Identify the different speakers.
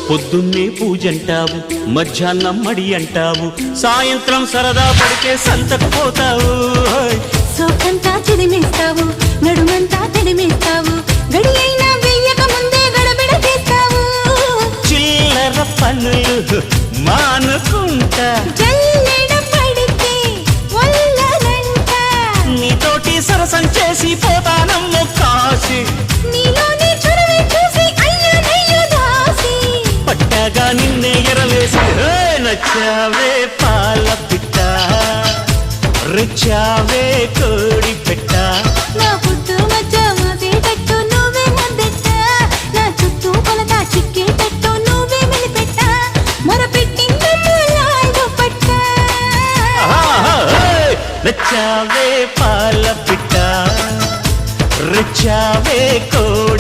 Speaker 1: పొద్దున్నే పూజంటావు, మధ్యాహ్నం మడి అంటావు, సాయంత్రం సరదా పడితే సంతకు పోతావు.
Speaker 2: సోకంతా చిదిమేస్తావు, నడుమంతా తడిమేస్తావు, గడి అయినా వెయ్యక ముందే గడబిడ చేస్తావు.
Speaker 1: చిల్లర పనులు మానుకుంటా,
Speaker 2: జల్లెడ పడితే వల్లనంట,
Speaker 1: నీతోటి సరసం చేసి పోతానమ్మో కాశీ.
Speaker 2: నీలోని చొరవే చూసి అయ్యో దాసి,
Speaker 1: పట్టాగా నిన్నే ఎరవేసి నచ్చావే పాల పిట్ట, రుచావే కోడి పెట్ట.
Speaker 2: నా పుట్టు మధ్య మాసేటట్టు నువ్వే ముద్దెట్ట, నా చుట్టూ కొలత చిక్కేటట్టు నువ్వే మెలిపెట్ట, మొరపెట్టిందమ్మ లాండు పట్ట.
Speaker 1: నచ్చావే పాల పిట్ట, రుచావే కోడి